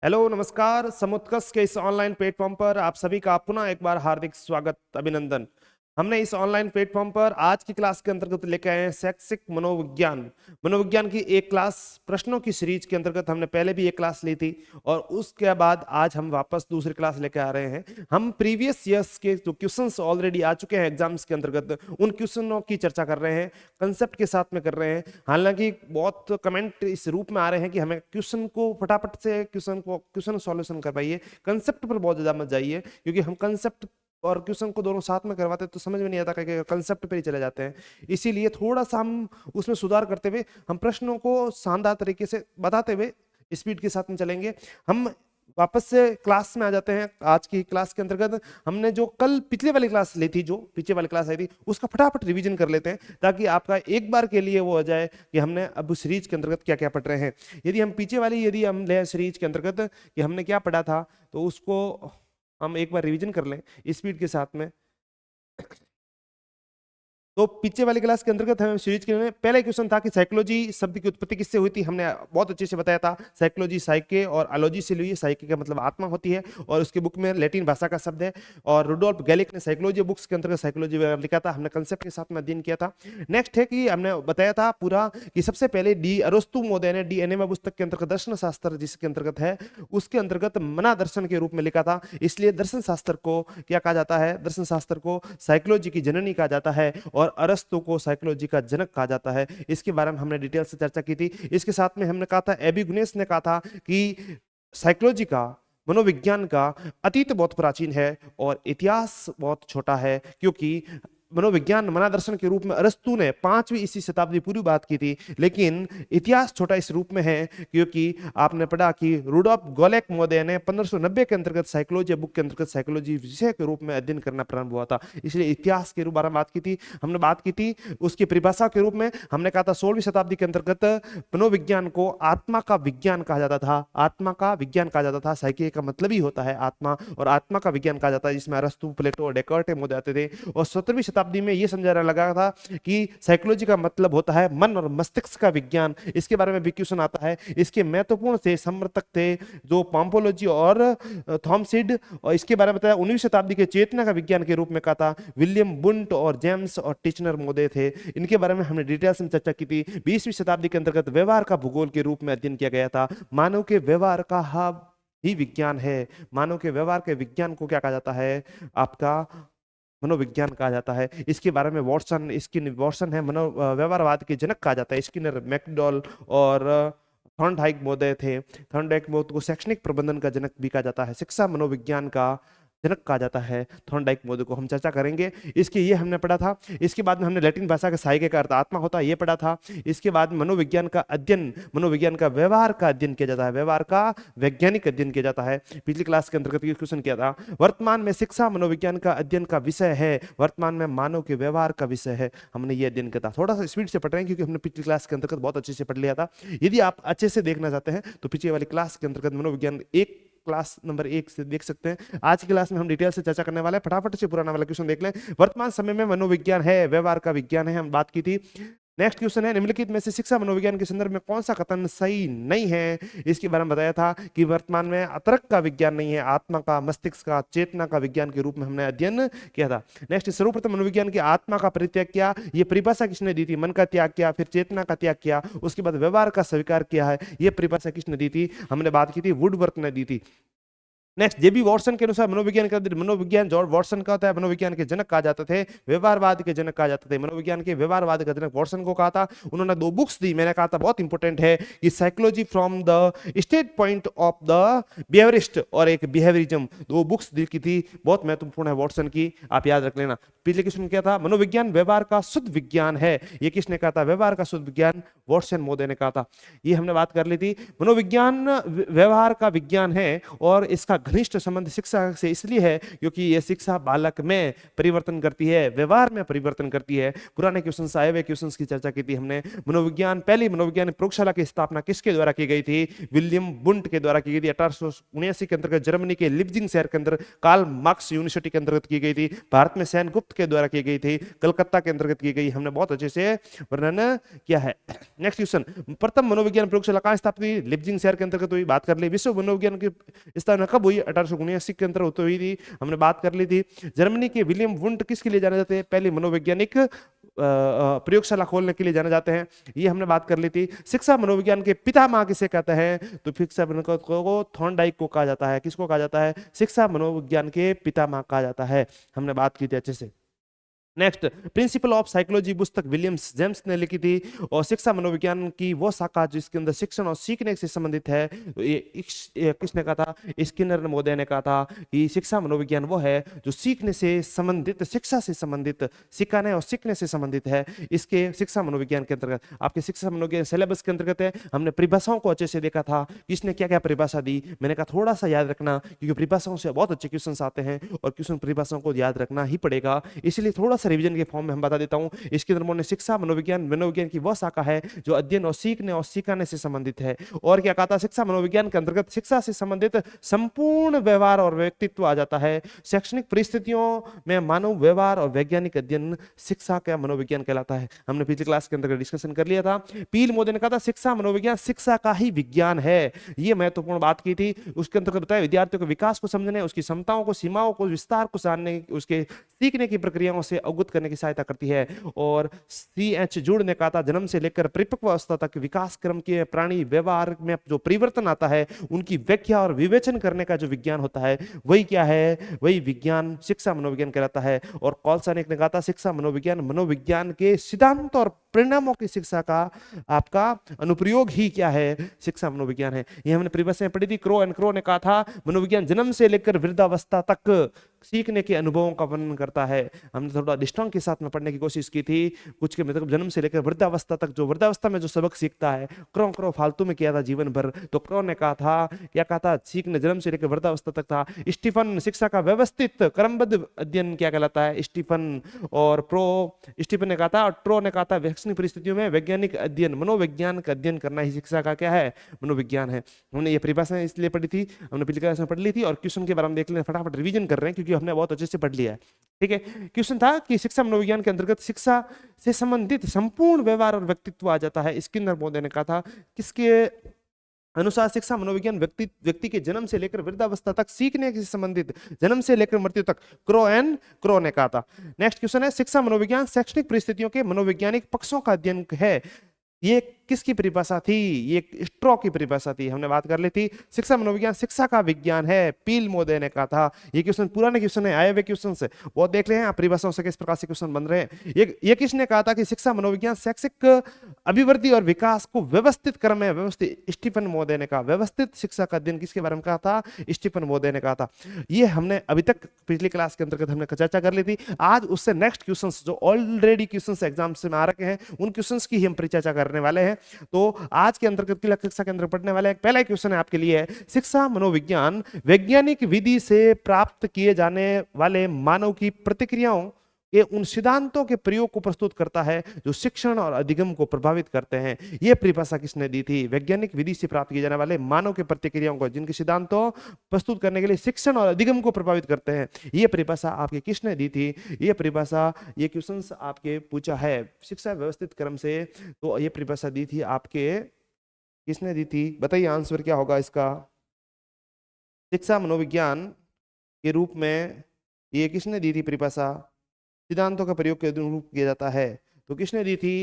Hello नमस्कार। समुत्कर्ष के इस ऑनलाइन प्लेटफॉर्म पर आप सभी का पुनः एक बार हार्दिक स्वागत, अभिनंदन। हमने इस ऑनलाइन प्लेटफॉर्म पर आज की क्लास के अंतर्गत लेकर आए हैं शैक्षिक मनोविज्ञान। मनोविज्ञान की एक क्लास प्रश्नों की सीरीज के अंतर्गत हमने पहले भी एक क्लास ली थी और उसके बाद आज हम वापस दूसरी क्लास लेकर आ रहे हैं। हम प्रीवियस ईयर्स के जो क्वेश्चंस ऑलरेडी आ चुके हैं एग्जाम्स के अंतर्गत, उन क्वेश्चनों की चर्चा कर रहे हैं, कंसेप्ट के साथ में कर रहे हैं। हालांकि बहुत कमेंट इस रूप में आ रहे हैं कि हमें क्वेश्चन को फटाफट से क्वेश्चन सॉल्यूशन करवाइए, कंसेप्ट पर बहुत ज्यादा मत जाइए, क्योंकि हम कंसेप्ट और क्वेश्चन को दोनों साथ में करवाते हैं तो समझ में नहीं आता, कि कंसेप्ट पे ही चले जाते हैं। इसीलिए थोड़ा सा हम उसमें सुधार करते हुए हम प्रश्नों को शानदार तरीके से बताते हुए स्पीड के साथ में चलेंगे। हम वापस से क्लास में आ जाते हैं। आज की क्लास के अंतर्गत हमने जो कल पिछले वाली क्लास ली थी, जो पीछे वाली क्लास आई थी, उसका फटाफट रिवीजन कर लेते हैं, ताकि आपका एक बार के लिए वो हो जाए कि हमने अब सीरीज के अंतर्गत क्या क्या पढ़ रहे हैं। यदि हम ले सीरीज के अंतर्गत कि हमने क्या पढ़ा था, तो उसको हम एक बार रिवीजन कर लें स्पीड के साथ में। तो पीछे वाली क्लास के अंतर्गत हमें सीरीज के में पहला क्वेश्चन था कि साइकोलॉजी शब्द की उत्पत्ति किससे हुई थी। हमने बहुत अच्छे से बताया था, साइकोलॉजी साइके और अलॉजी से ली है। साइके का मतलब आत्मा होती है और उसके बुक में लैटिन भाषा का शब्द है। और रुडोल्फ गैलिक ने साइकोलॉजी बुक्स के अंतर्गत साइकोलॉजी लिखा था। हमने कंसेप्ट के साथ में अध्ययन किया था। नेक्स्ट है कि हमने बताया था पूरा कि सबसे पहले डी अरस्तु महोदय ने डी एनेमा पुस्तक के अंतर्गत दर्शन शास्त्र जिसके अंतर्गत है, उसके अंतर्गत मना दर्शन के रूप में लिखा था। इसलिए दर्शन शास्त्र को क्या कहा जाता है, दर्शन शास्त्र को साइकोलॉजी की जननी कहा जाता है और अरस्तु को साइकोलॉजी का जनक कहा जाता है। इसके बारे में हमने डिटेल से चर्चा की थी। इसके साथ में हमने कहा था, एबिगुनेस ने कहा था कि साइकोलॉजी का, मनोविज्ञान का अतीत बहुत प्राचीन है और इतिहास बहुत छोटा है, क्योंकि मनोविज्ञान मनादर्शन के रूप में अरस्तु ने 5वीं ईस्वी शताब्दी पूर्व बात की थी, लेकिन इतिहास छोटा इस रूप में है क्योंकि आपने पढ़ा कि रुडोल्फ गोलेक महोदय ने 1590 के अंतर्गत साइकोलॉजी बुक के अंतर्गत साइकोलॉजी विषय के रूप में अध्ययन करना प्रारंभ हुआ था। इसलिए इतिहास के बारे में बात की थी। हमने बात की थी उसकी परिभाषा के रूप में। हमने कहा था 16वीं शताब्दी के अंतर्गत मनोविज्ञान को आत्मा का विज्ञान कहा जाता था। आत्मा का विज्ञान कहा जाता था। साइके का मतलब ही होता है आत्मा, और आत्मा का विज्ञान कहा जाता है, जिसमें अरस्तु, प्लेटो और डेकार्ट महोदय आते थे। और 17वीं शताब्दी में यह समझाना लगा था कि साइकोलॉजी का मतलब होता है मन और मस्तिष्क का विज्ञान। इसके बारे में भी क्वेश्चन आता है। इसके महत्वपूर्ण थे समर्थक थे जो पाम्पोलॉजी और थॉमसिड, और इसके बारे में बताया 19वीं शताब्दी के चेतना का विज्ञान के रूप में कहा था विलियम बुंट और जेम्स और टिचनर महोदय थे। इनके बारे में हमने डिटेल्स में चर्चा की थी। 20वीं शताब्दी के अंतर्गत व्यवहार का भूगोल के रूप में अध्ययन किया गया था। मानव के व्यवहार का ही विज्ञान है। मानव के व्यवहार के विज्ञान को क्या कहा जाता है, आपका मनोविज्ञान कहा जाता है। इसके बारे में वॉटसन है मनो व्यवहारवाद के जनक कहा जाता है। स्किनर, मैकडॉल और थॉर्नडाइक महोदय थे। थॉर्नडाइक महोदय को शैक्षणिक प्रबंधन का जनक भी कहा जाता है, शिक्षा मनोविज्ञान का जनक कहा जाता है। थॉर्नडाइक महोदय को हम चर्चा करेंगे। इसके ये हमने पढ़ा था। इसके बाद में हमने लैटिन भाषा के साइके का अर्थ आत्मा होता है, ये पढ़ा था। इसके बाद मनोविज्ञान का अध्ययन, मनोविज्ञान का व्यवहार का अध्ययन किया जाता है, व्यवहार का वैज्ञानिक अध्ययन किया जाता है। पिछली क्लास के अंतर्गत क्वेश्चन किया था, वर्तमान में शिक्षा मनोविज्ञान का अध्ययन का विषय है, वर्तमान में मानव के व्यवहार का विषय है। हमने ये अध्ययन किया था। थोड़ा सा स्पीड से पढ़ रहे हैं क्योंकि हमने पिछली क्लास के अंतर्गत बहुत अच्छे से पढ़ लिया था। यदि आप अच्छे से देखना चाहते हैं तो पिछले वाली क्लास के अंतर्गत मनोविज्ञान क्लास नंबर 1 से देख सकते हैं। आज की क्लास में हम डिटेल से चर्चा करने वाले हैं। फटाफट से पुराना वाला क्वेश्चन देख लें। वर्तमान समय में मनोविज्ञान है, व्यवहार का विज्ञान है, हम बात की थी। नेक्स्ट क्वेश्चन है, निम्नलिखित में से शिक्षा मनोविज्ञान के संदर्भ में कौन सा कथन सही नहीं है। इसके बारे में बताया था कि वर्तमान में अतर्क का विज्ञान नहीं है, आत्मा का, मस्तिष्क का, चेतना का विज्ञान के रूप में हमने अध्ययन किया था। नेक्स्ट, सर्वप्रथम मनोविज्ञान की आत्मा का परित्याग किया, ये परिभाषा किसने दी थी। मन का त्याग किया, फिर चेतना का त्याग किया, उसके बाद व्यवहार का स्वीकार किया है, ये परिभाषा किसने दी थी। हमने बात की थी, वुडवर्थ ने दी थी। नेक्स्ट, जेबी वॉटसन के अनुसार मनोविज्ञान जॉर्ज वॉटसन का होता है, मनोविज्ञान के जनक कहा जाते थे, व्यवहारवाद के जनक कहा जाते थे। मनोविज्ञान के व्यवहारवाद का जनक वॉटसन को कहा था। उन्होंने 2 बुक्स दी, मैंने कहा था बहुत इंपॉर्टेंट है कि psychology from the state point of the behaviourist और एक बिहेवियरिज्म, 2 बुक्स दी की थी, बहुत महत्वपूर्ण है वॉटसन की, आप याद रख लेना। पिछले क्वेश्चन क्या था, मनोविज्ञान व्यवहार का शुद्ध विज्ञान है, ये किसने कहा था, व्यवहार का शुद्ध विज्ञान वॉटसन महोदय ने कहा था। ये हमने बात कर ली थी। मनोविज्ञान व्यवहार का विज्ञान है और इसका घनिष्ठ संबंध शिक्षा से इसलिए है क्योंकि यह शिक्षा बालक में परिवर्तन करती है, व्यवहार में परिवर्तन करती है। पुराने क्वेश्चन आए हुए क्वेश्चन की चर्चा की थी हमने। मनोविज्ञान, पहली मनोविज्ञान प्रयोगशाला की स्थापना किसके द्वारा की गई थी? विलियम वुंट के द्वारा की गई थी। 1879 के अंतर्गत जर्मनी के लिप्जिंग शहर के अंदर कार्ल मार्क्स यूनिवर्सिटी के अंतर्गत की गई थी। भारत में सेन गुप्त के द्वारा की गई थी, कलकत्ता के अंतर्गत की गई। हमने बहुत अच्छे से वर्णन किया है। नेक्स्ट क्वेश्चन, प्रथम मनोविज्ञान प्रयोगशाला कहां स्थापित हुई? लिप्जिंग शहर के अंतर्गत हुई, बात कर ली। विश्व मनोविज्ञान की स्थापना कब हुई? 1879 के अंतर्गत हुई थी, हमने बात कर ली थी। जर्मनी के विलियम वुंट किसके लिए जाने जाते हैं? पहली मनोवैज्ञानिक प्रयोगशाला खोलने के लिए जाने जाते हैं, ये हमने बात कर ली थी। शिक्षा मनोविज्ञान के पितामह किसे कहते हैं? तो शिक्षा को थॉर्नडाइक को कहा जाता है। किसको कहा जाता है? शिक्षा मनोविज्ञान के पितामह कहा जाता है, हमने बात की थी अच्छे से। नेक्स्ट, प्रिंसिपल ऑफ साइकोलॉजी पुस्तक विलियम्स जेम्स ने लिखी थी, और शिक्षा मनोविज्ञान की वो शाखा जिसके अंदर शिक्षण और सीखने से संबंधित है। ये किसने कहा था? स्किनर महोदय ने कहा था कि शिक्षा मनोविज्ञान वो है जो सीखने से संबंधित, शिक्षा से संबंधित, सिखाने और सीखने से संबंधित है। इसके शिक्षा मनोविज्ञान के अंतर्गत, आपके शिक्षा मनोविज्ञान सिलेबस के अंतर्गत है। हमने परिभाषाओं को अच्छे से देखा था, किसने क्या क्या परिभाषा दी। मैंने कहा थोड़ा सा याद रखना, क्योंकि परिभाषाओं से बहुत अच्छे क्वेश्चन आते हैं और क्वेश्चन परिभाषाओं को याद रखना ही पड़ेगा, इसलिए थोड़ा रिवीजन के फॉर्म में हम बता देता हूं। इसके अंदर उन्होंने शिक्षा मनोविज्ञान की वह शाखा है जो अध्ययन और सीखने और सिखाने से संबंधित है। और क्या कहा था? शिक्षा मनोविज्ञान के अंतर्गत शिक्षा से संबंधित संपूर्ण व्यवहार और व्यक्तित्व आ जाता है। शैक्षणिक परिस्थितियों में मानव व्यवहार और वैज्ञानिक अध्ययन शिक्षा का मनोविज्ञान कहलाता है। हमने पिछली क्लास के अंतर्गत डिस्कशन कर लिया था। पील मोदी ने कहा था शिक्षा मनोविज्ञान शिक्षा का ही विज्ञान है, ये महत्वपूर्ण बात की थी। उसके अंतर्गत बताया विद्यार्थियों के विकास को समझने, उसकी क्षमताओं को, सीमाओं को, विस्तार को जानने, उसके सीखने की प्रक्रियाओं से अवगत करने की सहायता करती है। और C.H. जूड ने कहा था जन्म से लेकर परिपक्व अवस्था तक विकास क्रम के प्राणी व्यवहार में जो परिवर्तन आता है उनकी व्याख्या और विवेचन करने का जो विज्ञान होता है वही क्या है? वही विज्ञान शिक्षा मनोविज्ञान कहलाता है। और कॉलसानिक ने कहा था शिक्षा मनोविज्ञान मनोविज्ञान के सिद्धांत और परिणामों की शिक्षा का आपका अनुप्रयोग ही क्या है? शिक्षा मनोविज्ञान है। ये हमने प्रीवियस में पढ़ी थी। क्रो ने कहा था मनोविज्ञान जन्म से लेकर वृद्धावस्था तक सीखने के अनुभवों का वर्णन करता है। हमने थोड़ा डिस्टॉन्ग के साथ में पढ़ने की कोशिश की थी, कुछ के मतलब जन्म से लेकर वृद्धावस्था तक, जो वृद्धावस्था में जो सबक सीखता है। क्रो फालतू में किया था जीवन भर, तो क्रो ने कहा था, क्या कहा था? सीखने जन्म से लेकर वृद्धावस्था तक था। स्टीफन शिक्षा का व्यवस्थित क्रमबद्ध अध्ययन क्या कहलाता है? स्टीफन। और स्टीफन ने कहा था, और ट्रो ने कहा था वैश्विक परिस्थितियों में वैज्ञानिक अध्ययन, मनोविज्ञान का अध्ययन करना ही शिक्षा का क्या है? मनोविज्ञान है। हमने ये परिभाषा इसलिए पढ़ी थी, हमने पिछले क्लास में पढ़ ली थी, और क्वेश्चन के बारे में देख लें, फटाफट रिवीजन कर रहे हैं क्योंकि हमने बहुत अच्छे से पढ़ लिया है। ठीक है, क्वेश्चन था कि शिक्षा मनोविज्ञान के अंतर्गत शिक्षा से संबंधित संपूर्ण व्यवहार और व्यक्तित्व आ जाता है। स्किनर महोदय ने कहा था किसके अनुसार शिक्षा मनोविज्ञान व्यक्ति के जन्म से लेकर वृद्धावस्था तक सीखने से संबंधित, जन्म से लेकर मृत्यु तक। क्रो ने कहा था। नेक्स्ट क्वेश्चन है शिक्षा मनोविज्ञान शैक्षणिक परिस्थितियों के मनोवैज्ञानिक पक्षों का अध्ययन है। ये किसकी परिभाषा थी? ये स्ट्रॉ की परिभाषा थी, हमने बात कर ली थी। शिक्षा मनोविज्ञान शिक्षा का विज्ञान है, पील मोदे ने कहा था। ये क्वेश्चन पुराने क्वेश्चन है, आए हुए क्वेश्चन से वो देख रहे हैं आप, परिभाषाओं से किस प्रकार से क्वेश्चन बन रहे हैं। ये किसने कहा था कि शिक्षा मनोविज्ञान शैक्षिक अभिवृद्धि और विकास को व्यवस्थित क्रम में व्यवस्थित, स्टीफन मोदे ने कहा। व्यवस्थित शिक्षा का अध्ययन किसके बारे में कहा था? स्टीफन मोदे ने कहा था। ये हमने अभी तक पिछली क्लास के अंतर्गत हमने चर्चा कर ली थी। आज उससे नेक्स्ट क्वेश्चन जो ऑलरेडी क्वेश्चन एग्जाम से आ रखे हैं उन क्वेश्चन की हम परिचर्चा करने वाले हैं। तो आज के अंतर्गत की शिक्षा के अंदर पढ़ने वाला एक पहला क्वेश्चन है आपके लिए है, शिक्षा मनोविज्ञान वैज्ञानिक विधि से प्राप्त किए जाने वाले मानव की प्रतिक्रियाओं के उन सिद्धांतों के प्रयोग को प्रस्तुत करता है जो शिक्षण और अधिगम को प्रभावित करते हैं। यह परिभाषा किसने दी थी? वैज्ञानिक विधि से प्राप्त किए जाने वाले मानव के प्रतिक्रियाओं को, जिनके सिद्धांतों प्रस्तुत करने के लिए शिक्षण और अधिगम को प्रभावित करते हैं। यह परिभाषा आपके किसने दी थी? यह परिभाषा, ये क्वेश्चन आपके पूछा है शिक्षा व्यवस्थित क्रम से, तो यह परिभाषा दी थी आपके, किसने दी थी? बताइए आंसर क्या होगा इसका। शिक्षा मनोविज्ञान के रूप में ये किसने दी थी परिभाषा? सिद्धांतों का प्रयोग के रूप किया जाता है, तो किसने दी थी?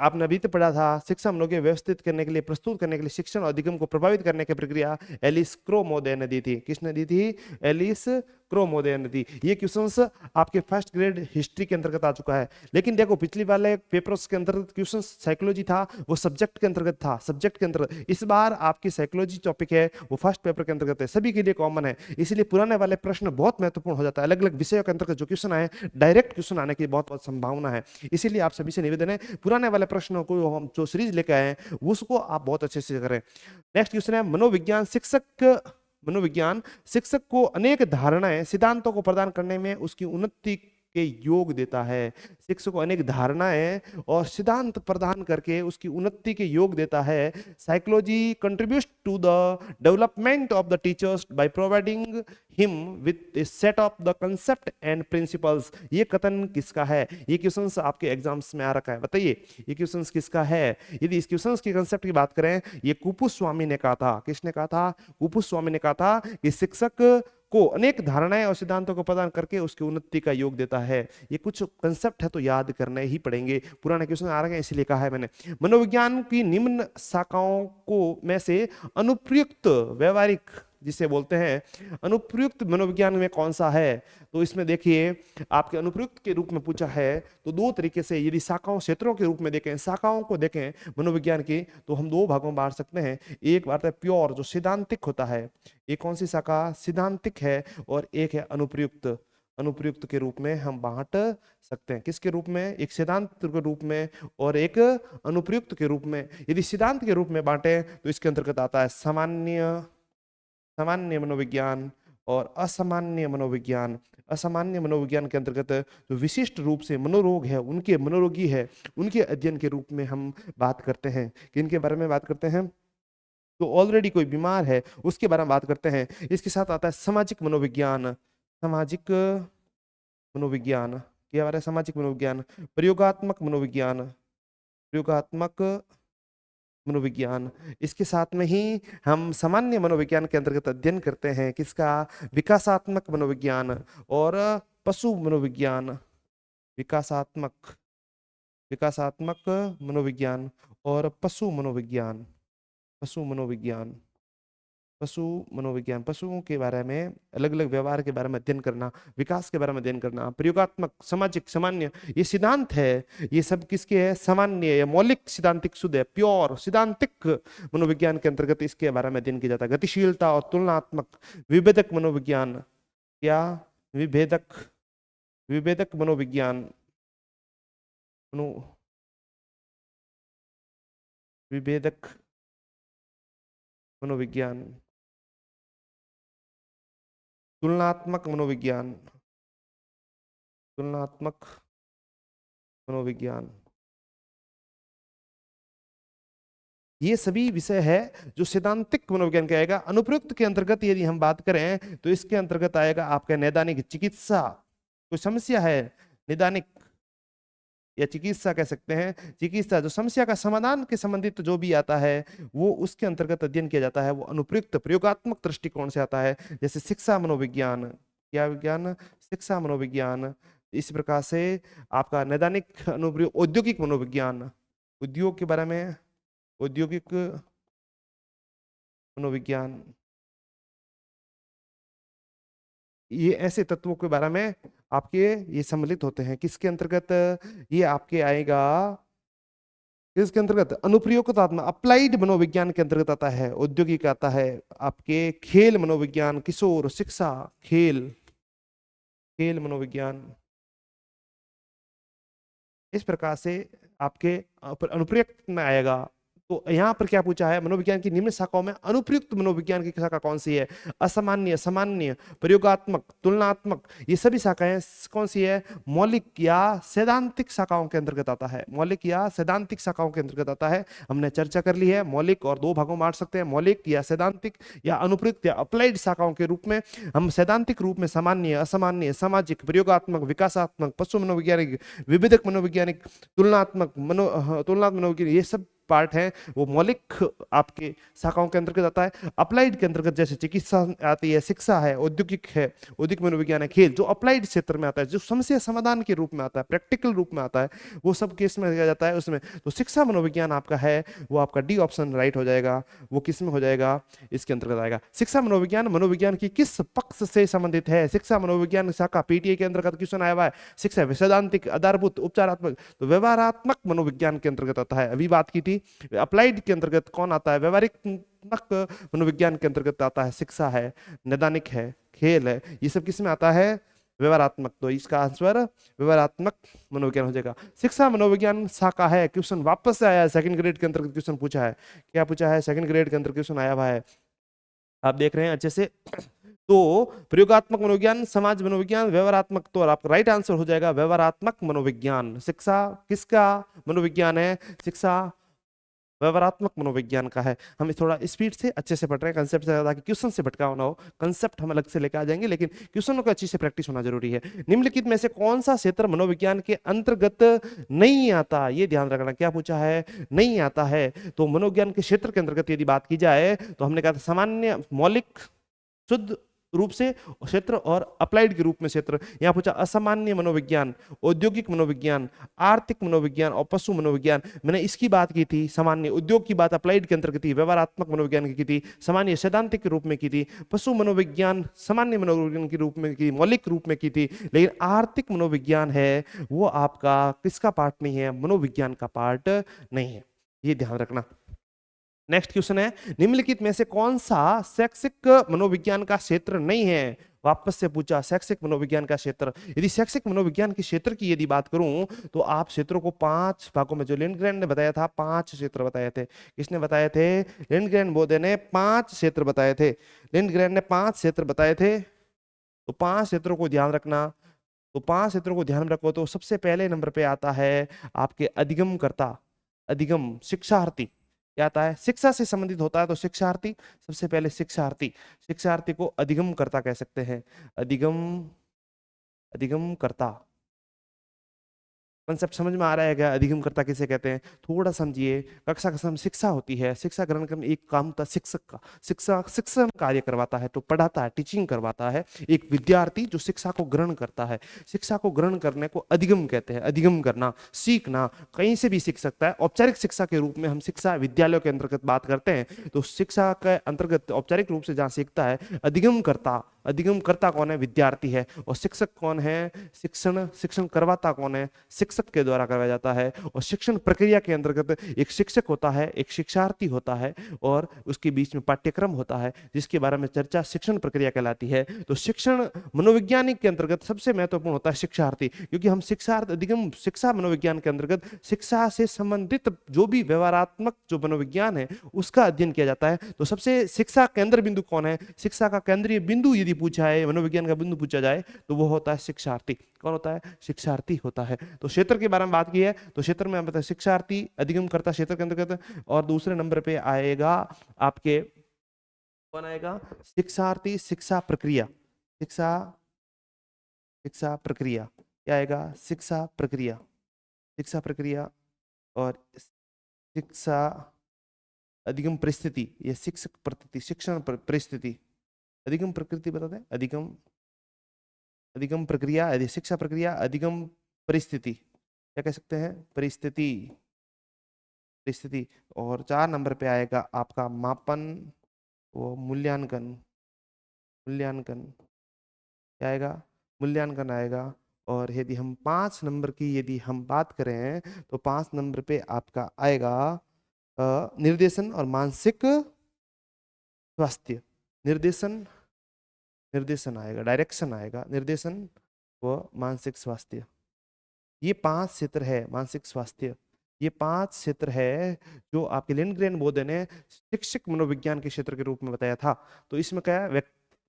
आपने अभी तो पढ़ा था, शिक्षा मनोविज्ञान व्यवस्थित करने के लिए, प्रस्तुत करने के लिए शिक्षण और अधिगम को प्रभावित करने की प्रक्रिया एलिस क्रो महोदय ने दी थी। किसने दी थी? एलिस क्रो महोदय ने दी। ये क्वेश्चंस आपके फर्स्ट ग्रेड हिस्ट्री के अंतर्गत आ चुका है। लेकिन देखो पिछली वाले पेपर्स के अंतर्गत क्वेश्चन साइकोलॉजी था, वो सब्जेक्ट के अंतर्गत था, सब्जेक्ट के अंतर्गत। इस बार आपकी साइकोलॉजी टॉपिक है, वो फर्स्ट पेपर के अंतर्गत है, सभी के लिए कॉमन है। इसलिए पुराने वाले प्रश्न बहुत महत्वपूर्ण हो जाता है। अलग अलग विषयों के अंतर्गत जो क्वेश्चन आए, डायरेक्ट क्वेश्चन आने की बहुत बहुत संभावना है। इसीलिए आप सभी से निवेदन है, पुराने वाले प्रश्नों को हम जो सीरीज लेकर आए हैं उसको आप बहुत अच्छे से करें। नेक्स्ट क्वेश्चन है मनोविज्ञान शिक्षक को अनेक धारणाएं सिद्धांतों को प्रदान करने में उसकी उन्नति के योग देता है। शिक्षक को अनेक धारणाएं और सिद्धांत प्रदान करके उसकी उन्नति के योग देता है। Psychology contributes to the development of the teachers by providing him with a set of the concept and principles. ये कथन किसका है? ये क्वेश्चंस आपके एग्जाम्स में आ रखा है, बताइए ये क्वेश्चंस किसका है? यदि इस क्वेश्चंस के कंसेप्ट की बात करें, ये कुपुस्वामी ने कहा था। किसने कहा था? कुपुस्वामी ने कहा था कि शिक्षक को अनेक धारणाएं और सिद्धांतों को प्रदान करके उसकी उन्नति का योग देता है। ये कुछ कंसेप्ट है तो याद करने ही पड़ेंगे, पुराने क्वेश्चन आ रहे हैं इसलिए कहा है मैंने। मनोविज्ञान की निम्न शाखाओं को में से अनुप्रयुक्त व्यवहारिक जिसे बोलते हैं अनुप्रयुक्त मनोविज्ञान में कौन सा है? तो इसमें देखिए आपके अनुप्रयुक्त के रूप में पूछा है तो दो तरीके से, यदि शाखाओं क्षेत्रों के रूप में देखें, शाखाओं को देखें मनोविज्ञान की, तो हम दो भागों में बांट सकते हैं। एक बात है प्योर जो सिद्धांतिक होता है, एक कौन सी शाखा? सिद्धांतिक है, और एक है अनुप्रयुक्त। अनुप्रयुक्त के रूप में हम बांट सकते हैं। किसके रूप में? एक सिद्धांत के रूप में और एक अनुप्रयुक्त के रूप में। यदि सिद्धांत के रूप में बांटे तो इसके अंतर्गत आता है सामान्य मनोविज्ञान और असामान्य मनोविज्ञान। असामान्य मनोविज्ञान के अंतर्गत जो विशिष्ट रूप से मनोरोग है, उनके मनोरोगी है, उनके अध्ययन के रूप में हम बात करते हैं। किनके बारे में बात करते हैं? तो ऑलरेडी कोई बीमार है उसके बारे में बात करते हैं। इसके साथ आता है सामाजिक मनोविज्ञान। सामाजिक मनोविज्ञान क्या बारे? सामाजिक मनोविज्ञान। प्रयोगात्मक मनोविज्ञान। प्रयोगात्मक मनोविज्ञान। इसके साथ में ही हम सामान्य मनोविज्ञान के अंतर्गत अध्ययन करते हैं किसका? विकासात्मक मनोविज्ञान और पशु मनोविज्ञान। विकासात्मक विकासात्मक मनोविज्ञान और पशु मनोविज्ञान। पशु मनोविज्ञान। पशु मनोविज्ञान, पशुओं के बारे में अलग अलग व्यवहार के बारे में अध्ययन करना, विकास के बारे में अध्ययन करना। प्रयोगात्मक, सामाजिक, सामान्य, ये सिद्धांत है, ये सब किसके है? सामान्य या मौलिक सिद्धांतिक शुद्ध है, प्योर सिद्धांतिक मनोविज्ञान के अंतर्गत इसके बारे में अध्ययन किया जाता है। गतिशीलता और तुलनात्मक विभेदक मनोविज्ञान। क्या? विभेदक विभेदक मनोविज्ञान। विभेदक मनोविज्ञान। तुलनात्मक मनोविज्ञान। तुलनात्मक मनोविज्ञान। ये सभी विषय है जो सिद्धांतिक मनोविज्ञान का आएगा। अनुप्रयुक्त के अंतर्गत यदि हम बात करें तो इसके अंतर्गत आएगा आपका नैदानिक चिकित्सा। कोई समस्या है, निदानिक या चिकित्सा कह सकते हैं, चिकित्सा जो समस्या का समाधान के संबंधित जो भी आता है वो उसके अंतर्गत अध्ययन किया जाता है, वो अनुप्रयुक्त प्रयोगात्मक दृष्टिकोण से आता है। जैसे शिक्षा मनोविज्ञान। क्या विज्ञान? शिक्षा मनोविज्ञान। इस प्रकार से आपका नैदानिक अनुप्रयोग औद्योगिक मनोविज्ञान, उद्योग के बारे में औद्योगिक मनोविज्ञान। ये ऐसे तत्वों के बारे में आपके ये सम्मिलित होते हैं। किसके अंतर्गत? ये आपके आएगा इसके अंतर्गत अनुप्रयोगात्मक अप्लाइड मनोविज्ञान के अंतर्गत आता है। औद्योगिक आता है आपके खेल मनोविज्ञान, किशोर शिक्षा, खेल मनोविज्ञान। इस प्रकार से आपके अनुप्रयुक्त में आएगा। तो यहाँ पर क्या पूछा है? मनोविज्ञान की निम्न शाखाओं में अनुप्रयुक्त मनोविज्ञान की शाखा कौन सी है? असामान्य, सामान्य, प्रयोगात्मक, तुलनात्मक, ये सभी शाखाएं कौन सी है? मौलिक या सैद्धांतिक शाखाओं के अंतर्गत आता है। मौलिक या सैद्धांतिक शाखाओं के अंतर्गत आता है। हमने चर्चा कर ली है मौलिक, और दो भागों में बांट सकते हैं, मौलिक या सैद्धांतिक या अनुप्रयुक्त या अप्लाइड शाखाओं के रूप में। हम सैद्धांतिक रूप में सामान्य, असामान्य, सामाजिक, प्रयोगात्मक, विकासात्मक, पशु मनोवैज्ञानिक, विभेदक मनोवैज्ञानिक, तुलनात्मक मनोवैज्ञानिक, ये सब पार्ट है वो मौलिक आपके शाखाओं के अंतर्गत आता है। अप्लाइड के अंतर्गत जैसे चिकित्सा आती है, शिक्षा है, औद्योगिक है, औद्योगिक मनोविज्ञान है, खेल, जो अप्लाइड क्षेत्र में आता है, जो समस्या समाधान के रूप में आता है, प्रैक्टिकल रूप में आता है, वो सब केस में दिया जाता है उसमें। तो शिक्षा मनोविज्ञान आपका है वो आपका डी ऑप्शन राइट हो जाएगा। वो किस में हो जाएगा? इसके अंतर्गत आएगा। शिक्षा मनोविज्ञान मनोविज्ञान की किस पक्ष से संबंधित है? शिक्षा मनोविज्ञान शाखा पीटीए के अंतर्गत क्वेश्चन आया हुआ है। शिक्षा सैद्धांतिक, आधारभूत, उपचारात्मक, तो व्यवहारात्मक मनोविज्ञान के अंतर्गत आता है। अभी बात की थी अप्लाइड के अंतर्गत कौन आता है? व्यवहारिक मनोविज्ञान के अंतर्गत आता है शिक्षा है, नैदानिक है, खेल है, ये सब किस में आता है? व्यवहारात्मक। तो इसका आंसर व्यवहारात्मक मनोविज्ञान हो जाएगा। शिक्षा मनोविज्ञान शाखा है, क्वेश्चन वापस से आया है, सेकंड ग्रेड के अंतर्गत क्वेश्चन पूछा है। क्या पूछा है? सेकंड ग्रेड के अंतर्गत क्वेश्चन आया हुआ है। आप देख रहे हैं अच्छे से। तो प्रयोगात्मक मनोविज्ञान, समाज मनोविज्ञान, व्यवहारात्मक, तो आपका राइट आंसर हो जाएगा व्यवहारात्मक मनोविज्ञान। शिक्षा किसका मनोविज्ञान है? शिक्षा व्यवहारात्मक मनोविज्ञान का है। हम थोड़ा स्पीड से अच्छे से पढ़ रहे हैं कंसेप्ट से, ताकि क्वेश्चन से भटका ना हो। कंसेप्ट हम अलग से लेकर आ जाएंगे, लेकिन क्वेश्चनों को अच्छी से प्रैक्टिस होना जरूरी है। निम्नलिखित में से कौन सा क्षेत्र मनोविज्ञान के अंतर्गत नहीं आता? ये ध्यान रखना, क्या पूछा है? नहीं आता है। तो मनोविज्ञान के क्षेत्र के अंतर्गत यदि बात की जाए तो हमने कहा था सामान्य, मौलिक, शुद्ध रूप से क्षेत्र और अप्लाइड के रूप में क्षेत्र। यहां पूछा असामान्य मनोविज्ञान, औद्योगिक मनोविज्ञान, आर्थिक मनोविज्ञान और पशु मनोविज्ञान। मैंने इसकी बात की थी, सामान्य उद्योग की बात अप्लाइड के अंतर्गत थी, व्यवहारात्मक मनोविज्ञान की थी, सामान्य सैद्धांतिक के रूप में की थी, पशु मनोविज्ञान सामान्य मनोविज्ञान के रूप में की, मौलिक रूप में की थी। लेकिन आर्थिक मनोविज्ञान है वो आपका किसका पार्ट नहीं है? मनोविज्ञान का पार्ट नहीं है, ये ध्यान रखना। नेक्स्ट क्वेश्चन है, निम्नलिखित में से कौन सा शैक्षिक मनोविज्ञान का क्षेत्र नहीं है? वापस से पूछा, शैक्षिक मनोविज्ञान का क्षेत्र। यदि शैक्षिक मनोविज्ञान के क्षेत्र की यदि बात करूं तो आप क्षेत्रों को 5 भागों में, जो लिंडग्रेन ने बताया था 5 क्षेत्र बताए थे। किसने बताए थे? लिंडग्रेन बोधे ने 5 क्षेत्र बताए थे। लिंडग्रेन ने 5 क्षेत्र बताए थे। तो 5 क्षेत्रों को ध्यान रखना। तो 5 क्षेत्रों को ध्यान में रखो तो सबसे पहले नंबर पे आता है आपके अधिगमकर्ता, अधिगम, शिक्षार्थी। क्या आता है? शिक्षा से संबंधित होता है तो शिक्षार्थी। सबसे पहले शिक्षार्थी, शिक्षार्थी को अधिगमकर्ता कह सकते हैं। अधिगम, अधिगमकर्ता। कंसेप्ट समझ में आ रहा है क्या? अधिगमकर्ता किसे कहते हैं? थोड़ा समझिए। कक्षा का समय शिक्षा होती है, शिक्षा ग्रहण करने एक काम होता है शिक्षक का। शिक्षा, शिक्षण कार्य करवाता है, तो पढ़ाता है, टीचिंग करवाता है। एक विद्यार्थी जो शिक्षा को ग्रहण करता है, शिक्षा को ग्रहण करने को अधिगम कहते हैं। अधिगम करना, सीखना, कहीं से भी सीख सकता है। औपचारिक शिक्षा के रूप में हम शिक्षा विद्यालयों के अंतर्गत बात करते हैं, तो शिक्षा के अंतर्गत औपचारिक रूप से जहां सीखता है अधिगमकर्ता। अधिगमकर्ता कौन है? विद्यार्थी है। और शिक्षक कौन है? शिक्षण, शिक्षण करवाता कौन है? शिक्षक के द्वारा करवाया जाता है। और शिक्षण प्रक्रिया के अंतर्गत एक शिक्षक होता है, एक शिक्षार्थी होता है, और उसके बीच में पाठ्यक्रम होता है जिसके बारे में चर्चा शिक्षण प्रक्रिया कहलाती है। तो शिक्षण मनोविज्ञानिक के अंतर्गत सबसे महत्वपूर्ण होता है शिक्षार्थी, क्योंकि हम शिक्षार्थ, अधिगम शिक्षा मनोविज्ञान के अंतर्गत शिक्षा से संबंधित जो भी व्यवहारात्मक जो मनोविज्ञान है उसका अध्ययन किया जाता है। तो सबसे शिक्षा केंद्र बिंदु कौन है? शिक्षा का केंद्रीय बिंदु यदि पूछा है, मनोविज्ञान का बिंदु पूछा जाए, तो वो होता है शिक्षार्थी। कौन होता है? शिक्षार्थी होता है। तो क्षेत्र के बारे में बात की है, तो क्षेत्र में बताया शिक्षार्थी, अधिगमकर्ता क्षेत्र के अंतर्गत। और दूसरे नंबर पे आएगा आपके, कौन आएगा? शिक्षार्थी, शिक्षा प्रक्रिया, शिक्षा, शिक्षा प्रक्रिया। क्या आएगा? शिक्षा प्रक्रिया, शिक्षा प्रक्रिया। और शिक्षा अधिगम परिस्थिति, ये शिक्षक प्रकृति, शिक्षण परिस्थिति। अधिगम प्रकृति बताते हैं, अधिगम, अधिगम प्रक्रिया, यदि शिक्षा प्रक्रिया, अधिगम परिस्थिति, क्या कह सकते हैं? परिस्थिति, परिस्थिति। और 4 नंबर पे आएगा आपका मापन, वो मूल्यांकन, मूल्यांकन। क्या आएगा? मूल्यांकन आएगा। और यदि हम 5 नंबर की यदि हम बात करें तो 5 नंबर पे आपका आएगा निर्देशन और मानसिक स्वास्थ्य। निर्देशन, निर्देशन आएगा, डायरेक्शन आएगा, निर्देशन व मानसिक स्वास्थ्य। ये 5 क्षेत्र है, मानसिक स्वास्थ्य। ये 5 क्षेत्र है जो आपके लिंडग्रेन बोधे ने शिक्षक मनोविज्ञान के क्षेत्र के रूप में बताया था। तो इसमें क्या है?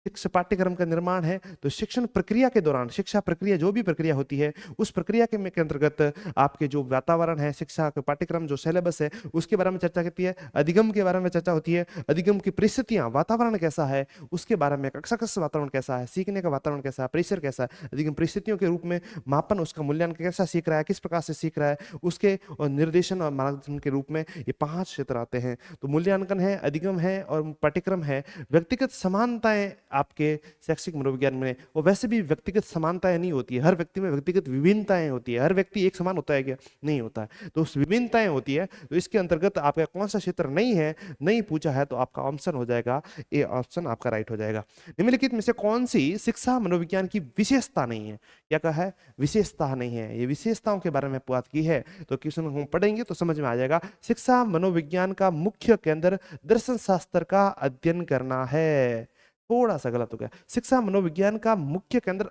शिक्षा पाठ्यक्रम का निर्माण है, तो शिक्षण प्रक्रिया के दौरान, शिक्षा प्रक्रिया जो भी प्रक्रिया होती है उस प्रक्रिया के अंतर्गत आपके जो वातावरण है, शिक्षा का पाठ्यक्रम जो सिलेबस है उसके बारे में चर्चा करती है। अधिगम के बारे में चर्चा होती है, अधिगम की परिस्थितियां, वातावरण कैसा है उसके बारे में, कक्षा का वातावरण कैसा है, सीखने का वातावरण कैसा है, प्रेशर कैसा है, अधिगम परिस्थितियों के रूप में मापन, उसका मूल्यांकन कैसा सीख रहा है, किस प्रकार से सीख रहा है, उसके और निर्देशन और मार्गदर्शन के रूप में ये 5 क्षेत्र आते हैं। तो मूल्यांकन है, अधिगम है और पाठ्यक्रम है। व्यक्तिगत समानताएं आपके शैक्षिक मनोविज्ञान में, वो वैसे भी व्यक्तिगत समानताएं नहीं होती है, हर व्यक्ति में व्यक्तिगत विभिन्नताएं होती है। हर व्यक्ति एक समान होता है क्या? नहीं होता है। तो उस विभिन्नताएं होती है, तो इसके अंतर्गत आपका कौन सा क्षेत्र नहीं है, नहीं पूछा है, तो आपका ऑप्शन हो जाएगा ए, ऑप्शन आपका राइट हो जाएगा। निम्नलिखित में से कौन सी शिक्षा मनोविज्ञान की विशेषता नहीं है? क्या कहा है? विशेषता नहीं है। ये विशेषताओं के बारे में बात की है, तो क्वेश्चन हम पढ़ेंगे तो समझ में आ जाएगा। शिक्षा मनोविज्ञान का मुख्य केंद्र दर्शन शास्त्र का अध्ययन करना है। थोड़ा सा गलत हो गया। शिक्षा मनोविज्ञान का मुख्य केंद्र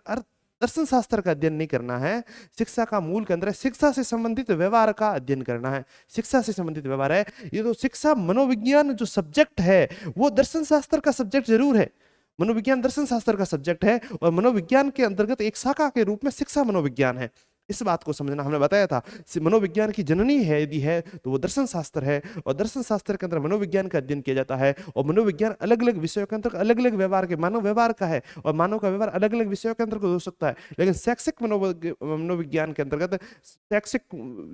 दर्शन शास्त्र का अध्ययन नहीं करना है। शिक्षा का मूल केंद्र है शिक्षा से संबंधित व्यवहार का अध्ययन करना है। शिक्षा से संबंधित व्यवहार है ये। तो शिक्षा मनोविज्ञान जो सब्जेक्ट है वो दर्शन शास्त्र का सब्जेक्ट जरूर है। मनोविज्ञान दर्शन शास्त्र का सब्जेक्ट है और मनोविज्ञान के अंतर्गत एक शाखा के रूप में शिक्षा मनोविज्ञान है। इस बात को समझना, हमने बताया था मनोविज्ञान की जननी है यदि है तो वो दर्शन शास्त्र है और दर्शन शास्त्र के अंदर मनोविज्ञान का अध्ययन किया जाता है। और मनोविज्ञान अलग अलग विषयों के अंतर्गत अलग अलग व्यवहार के मानव व्यवहार का है और मानव का व्यवहार अलग अलग विषयों के अंतर्गत हो सकता है। लेकिन शैक्षिक मनोविज्ञान के अंतर्गत शैक्षिक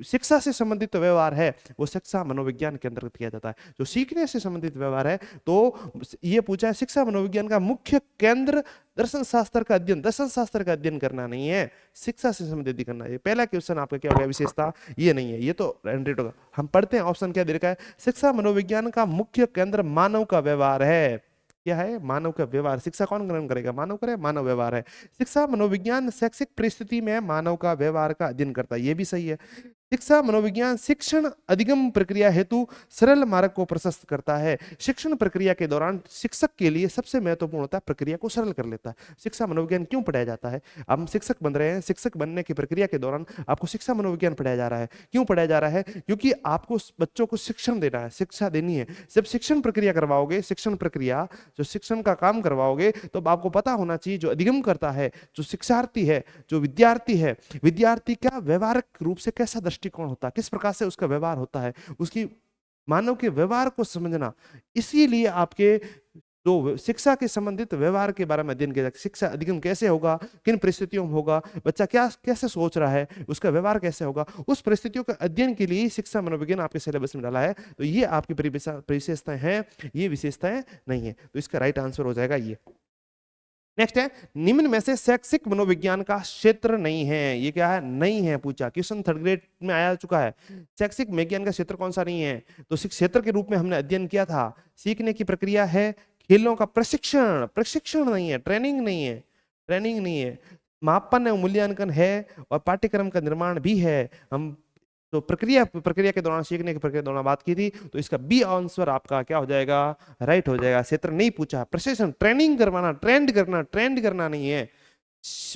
शिक्षा से संबंधित व्यवहार है वो शिक्षा मनोविज्ञान के अंतर्गत किया जाता है। जो सीखने से संबंधित व्यवहार है तो ये पूछा है शिक्षा मनोविज्ञान का मुख्य केंद्र दर्शन शास्त्र का अध्ययन, दर्शन शास्त्र का अध्ययन करना नहीं है, शिक्षा से संबंधित करना है। पहला क्वेश्चन आपका क्या होगा, विशेषता ये नहीं है, ये तो रेंडेड होगा। हम पढ़ते हैं ऑप्शन क्या दे रखा है, शिक्षा मनोविज्ञान का मुख्य केंद्र मानव का व्यवहार है। क्या है, मानव का व्यवहार। शिक्षा कौन ग्रहण करेगा, मानव करे, मानव व्यवहार है। शिक्षा मनोविज्ञान शैक्षिक परिस्थिति में मानव का व्यवहार का अध्ययन करता है, ये भी सही है। शिक्षा मनोविज्ञान शिक्षण अधिगम प्रक्रिया हेतु सरल मार्ग को प्रशस्त करता है। शिक्षण प्रक्रिया के दौरान शिक्षक के लिए सबसे महत्वपूर्ण होता है प्रक्रिया को सरल कर लेता है। शिक्षा मनोविज्ञान क्यों पढ़ाया जाता है, हम शिक्षक बन रहे हैं, शिक्षक बनने की प्रक्रिया के दौरान आपको शिक्षा मनोविज्ञान पढ़ाया जा रहा है। क्यों पढ़ाया जा रहा है, क्योंकि आपको बच्चों को शिक्षण देना है, शिक्षा देनी है। जब शिक्षण प्रक्रिया करवाओगे, शिक्षण प्रक्रिया जो शिक्षण का काम करवाओगे तो आपको पता होना चाहिए जो अधिगम करता है, जो शिक्षार्थी है, जो विद्यार्थी है, विद्यार्थी का व्यवहारिक रूप से कैसा दृष्टिकोण होता है, किस प्रकार से उसका व्यवहार होता है, उसकी मानव के व्यवहार को समझना। इसीलिए आपके जो शिक्षा के संबंधित व्यवहार के बारे में अध्ययन किया जाता है। शिक्षा अधिगम कैसे होगा, किन परिस्थितियों में होगा, बच्चा क्या कैसे सोच रहा है, उसका व्यवहार कैसे होगा, उस परिस्थितियों के अध्ययन के लिए शिक्षा मनोविज्ञान आपके सिलेबस में डाला है। तो ये आपकी विशेषताएं हैं, ये विशेषताएं नहीं है। तो इसका राइट आंसर हो जाएगा ये। नेक्स्ट है, निम्न में से शैक्षिक मनोविज्ञान का क्षेत्र नहीं है। ये क्या है, नहीं है पूछा, क्वेश्चन थर्ड ग्रेड में आया चुका है। शैक्षिक विज्ञान का क्षेत्र कौन सा नहीं है, तो क्षेत्र के रूप में हमने अध्ययन किया था। सीखने की प्रक्रिया है, खेलों का प्रशिक्षण, प्रशिक्षण नहीं है, ट्रेनिंग नहीं है, ट्रेनिंग नहीं है। मापन और मूल्यांकन है और पाठ्यक्रम का निर्माण भी है। हम तो प्रक्रिया के दौरान, सीखने की प्रक्रिया के दौरान बात की थी, तो इसका बी आंसर आपका क्या हो जाएगा, राइट हो जाएगा। क्षेत्र नहीं पूछा, प्रशिक्षण, ट्रेनिंग करवाना, ट्रेंड करना नहीं है,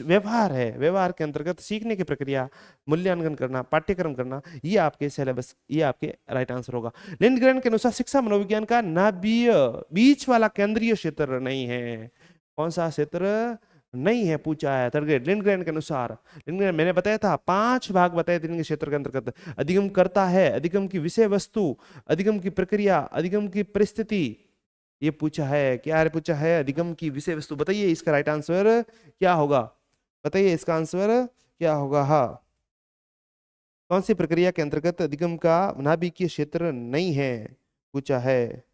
व्यवहार है। व्यवहार के अंतर्गत सीखने की प्रक्रिया, मूल्यांकन करना, पाठ्यक्रम करना, ये आपके सिलेबस, ये आपके राइट आंसर होगा। लिंडग्रेन के अनुसार शिक्षा मनोविज्ञान का नाभिकीय बीच वाला केंद्रीय क्षेत्र नहीं है। कौन सा क्षेत्र नहीं है पूछा है थर्ड ग्रेड। लिंडग्रेन के अनुसार, लिंडग्रेन मैंने बताया था 5 भाग बताए थे इनके क्षेत्र के अंतर्गत। अधिगम करता है, अधिगम की विषय वस्तु, अधिगम की प्रक्रिया, अधिगम की परिस्थिति, ये पूछा है। क्या है पूछा है, अधिगम की विषय वस्तु। बताइए इसका राइट आंसर क्या होगा, बताइए इसका आंसर क्या होगा। हाँ, कौन सी प्रक्रिया के अंतर्गत अधिगम का नाभिकीय क्षेत्र नहीं है पूछा है।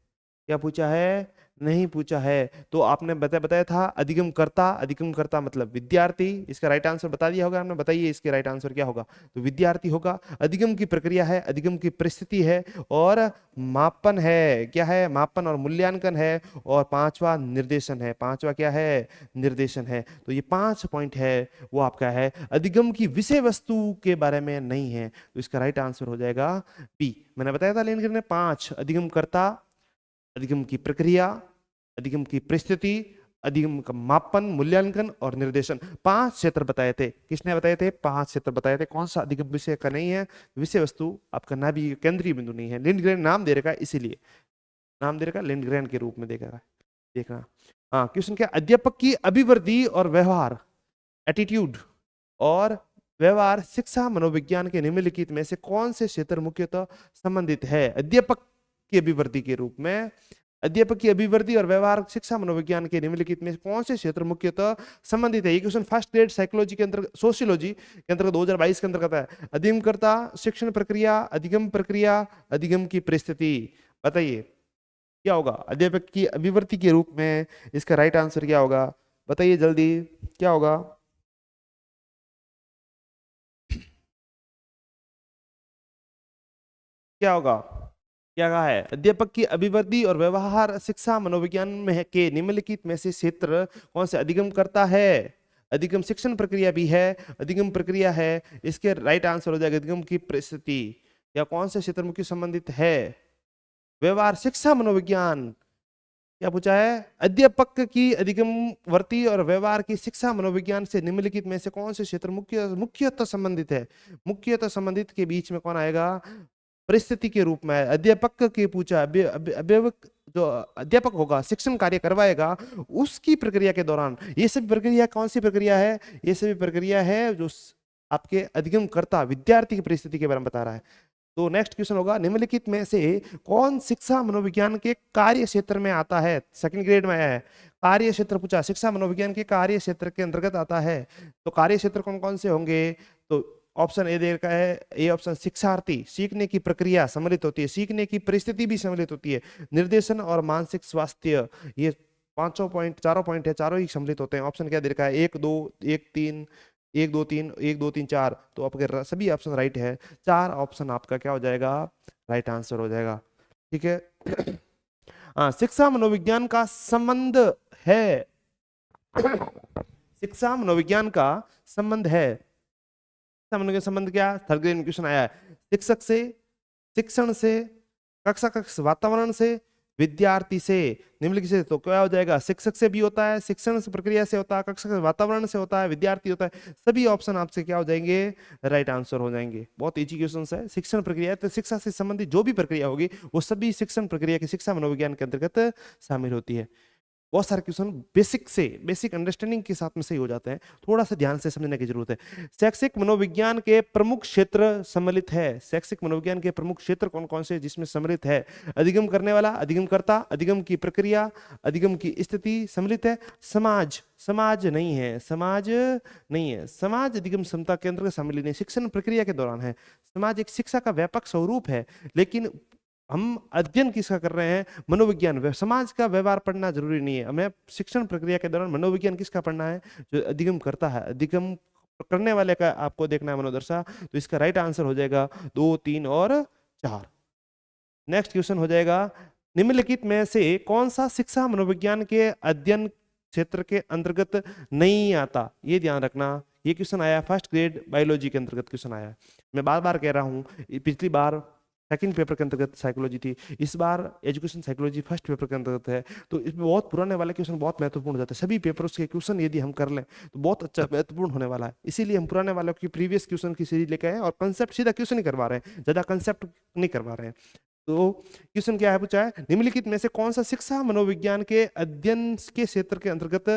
क्या पूछा है, नहीं पूछा है। तो आपने बताया था अधिगम करता मतलब विद्यार्थी। इसका राइट आंसर बता दिया होगा हमने, बताइए इसके राइट आंसर क्या होगा, तो विद्यार्थी होगा। अधिगम की प्रक्रिया है, अधिगम की परिस्थिति है और मापन है। क्या है, मापन और मूल्यांकन है। और 5वां निर्देशन है, 5वां क्या है, निर्देशन है। तो ये 5 पॉइंट है वो आपका है, अधिगम की विषय वस्तु के बारे में नहीं है। तो इसका राइट आंसर हो जाएगा बी। मैंने बताया था लेन ने 5, अधिगम करता, अधिगम की प्रक्रिया, अधिगम की परिस्थिति, अधिगम का मापन, मूल्यांकन और निर्देशन। 5 क्षेत्र बताए थे। किसने बताए थे, 5 क्षेत्र बताए थे। कौन सा अधिगम विषय का नहीं है, विषय वस्तु आपका नाभिकीय केंद्रीय बिंदु नहीं है। लिंडग्रेन नाम दे रखा है, इसीलिए नाम दे रखा लिंडग्रेन के रूप में देखेगा, देखना। हाँ, क्वेश्चन क्या, अध्यापक की अभिवृद्धि और व्यवहार, एटीट्यूड और व्यवहार शिक्षा मनोविज्ञान के निम्नलिखित में से कौन से क्षेत्र मुख्यतः संबंधित है। अध्यापक की अभिवृद्धि के रूप में, अध्यापक की अभिवृद्धि और व्यवहार शिक्षा मनोविज्ञान के निम्नलिखित में कौन से क्षेत्र मुख्यतः संबंधित है। ये क्वेश्चन फर्स्ट ग्रेड साइकोलॉजी के अंतर्गत, सोशियोलॉजी के अंतर्गत 2022 के अंतर्गत है। अधिगमकर्ता, शिक्षण प्रक्रिया, अधिगम प्रक्रिया, अधिगम की परिस्थिति। बताइए क्या होगा, अध्यापक की अभिवृद्धि के रूप में इसका राइट आंसर क्या होगा, बताइए जल्दी क्या होगा। क्या होगा, क्या कहा है, अध्यापक की अभिवृद्धि और व्यवहार शिक्षा मनोविज्ञान में के निम्नलिखित में से क्षेत्र कौन से अधिगम करता है। अधिगम शिक्षण प्रक्रिया भी है, अधिगम प्रक्रिया है, इसके राइट आंसर हो जाएगा अधिगम की परिस्थिति। या कौन से क्षेत्र मुख्य संबंधित है, व्यवहार शिक्षा मनोविज्ञान क्या पूछा है, अध्यापक की अधिगमवर्ती और व्यवहार की शिक्षा मनोविज्ञान से निम्नलिखित में से कौन से क्षेत्र मुख्यतः संबंधित है। मुख्यतः संबंधित के बीच में कौन आएगा, परिस्थिति के रूप में। अध्यापक के पूछा, अभिभावक जो अध्यापक होगा, शिक्षण कार्य करवाएगा, उसकी प्रक्रिया के दौरान ये सभी प्रक्रिया कौन सी प्रक्रिया है, ये सभी प्रक्रिया है जो आपके अधिगमकर्ता विद्यार्थी की परिस्थिति के बारे में बता रहा है। तो नेक्स्ट क्वेश्चन होगा, निम्नलिखित में से कौन शिक्षा मनोविज्ञान के कार्य क्षेत्र में आता है। सेकंड ग्रेड में आया है, कार्य क्षेत्र पूछा, शिक्षा मनोविज्ञान के कार्य क्षेत्र के अंतर्गत आता है। तो कार्य क्षेत्र कौन कौन से होंगे, तो ऑप्शन ए दे रखा है, ए ऑप्शन, शिक्षार्थी सीखने की प्रक्रिया सम्मिलित होती है, सीखने की परिस्थिति भी सम्मिलित होती है, निर्देशन और मानसिक स्वास्थ्य, ये पांचों पॉइंट, चारों पॉइंट है, चारों ही सम्मिलित होते हैं। ऑप्शन क्या दे रखा है, एक दो एक तीन, एक दो तीन, एक दो तीन चार, तो आपके सभी ऑप्शन राइट है, चार ऑप्शन आपका क्या हो जाएगा, राइट आंसर हो जाएगा। ठीक है। हाँ, शिक्षा मनोविज्ञान का संबंध है, शिक्षा मनोविज्ञान का संबंध है, का संबंध क्या, थर्ड ग्रेड में क्वेश्चन आया है, शिक्षक से, शिक्षण से, कक्षा कक्ष वातावरण से, विद्यार्थी से, निम्नलिखित से। तो क्या हो जाएगा, शिक्षक से भी होता है, शिक्षण से प्रक्रिया से होता है, कक्षा के वातावरण से होता है, विद्यार्थी होता है। सभी ऑप्शन आपसे क्या हो जाएंगे, राइट आंसर हो जाएंगे। बहुत इजी क्वेश्चन है। शिक्षण प्रक्रिया, तो शिक्षा से संबंधित जो भी प्रक्रिया होगी वो सभी शिक्षण प्रक्रिया की शिक्षा मनोविज्ञान के अंतर्गत शामिल होती है। बहुत सारे क्वेश्चन बेसिक से, बेसिक अंडरस्टैंडिंग के साथ में सही हो जाते हैं, थोड़ा सा ध्यान से समझने की जरूरत है। शैक्षिक मनोविज्ञान के प्रमुख क्षेत्र सम्मिलित है, शैक्षिक मनोविज्ञान के प्रमुख क्षेत्र कौन कौन से जिसमें सम्मिलित है, अधिगम करने वाला, अधिगमकर्ता, अधिगम की प्रक्रिया, अधिगम की स्थिति सम्मिलित है। समाज, समाज नहीं है, समाज नहीं है, समाज अधिगम क्षमता के अंतर्गत सम्मिलित नहीं, शिक्षण प्रक्रिया के दौरान है। समाज एक शिक्षा का व्यापक स्वरूप है, लेकिन हम अध्ययन किसका कर रहे हैं, मनोविज्ञान। समाज का व्यवहार पढ़ना जरूरी नहीं है, हमें शिक्षण प्रक्रिया के दौरान मनोविज्ञान किसका पढ़ना है, जो अधिगम करता है, अधिगम करने वाले का आपको देखना है मनोदशा। तो इसका राइट आंसर हो जाएगा 2, 3 और 4। नेक्स्ट क्वेश्चन हो जाएगा, निम्नलिखित में से कौन सा शिक्षा मनोविज्ञान के अध्ययन क्षेत्र के अंतर्गत नहीं आता। ये ध्यान रखना, ये क्वेश्चन आया फर्स्ट ग्रेड बायोलॉजी के अंतर्गत क्वेश्चन आया। मैं बार बार कह रहा हूँ, पिछली बार सेकंड पेपर के अंतर्गत साइकोलॉजी थी, इस बार एजुकेशन साइकोलॉजी फर्स्ट पेपर के अंतर्गत है। तो इसमें बहुत पुराने वाले क्वेश्चन बहुत महत्वपूर्ण हो जाते हैं। सभी पेपर्स के क्वेश्चन यदि हम कर लें तो बहुत अच्छा महत्वपूर्ण होने वाला है। इसीलिए हम पुराने वालों की प्रीवियस क्वेश्चन की सीरीज लेके आए और कंसेप्ट सीधा क्वेश्चन ही करवा रहे हैं, ज्यादा कंसेप्ट नहीं करवा रहे हैं। तो क्वेश्चन क्या है पूछा है, निम्नलिखित में से कौन सा शिक्षा मनोविज्ञान के अध्ययन के क्षेत्र के अंतर्गत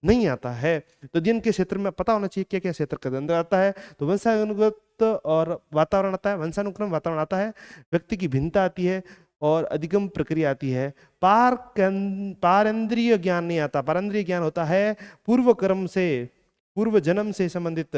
नहीं आता है। तो अध्ययन के क्षेत्र में पता होना चाहिए क्या क्या क्षेत्र के अंदर आता है। तो वंशानुगत और वातावरण आता है, वंशानुक्रम वातावरण आता है, व्यक्ति की भिन्नता आती है और अधिगम प्रक्रिया आती है। पारेंद्रिय ज्ञान नहीं आता, पारेंद्रिय ज्ञान होता है पूर्व कर्म से, पूर्व जन्म से संबंधित,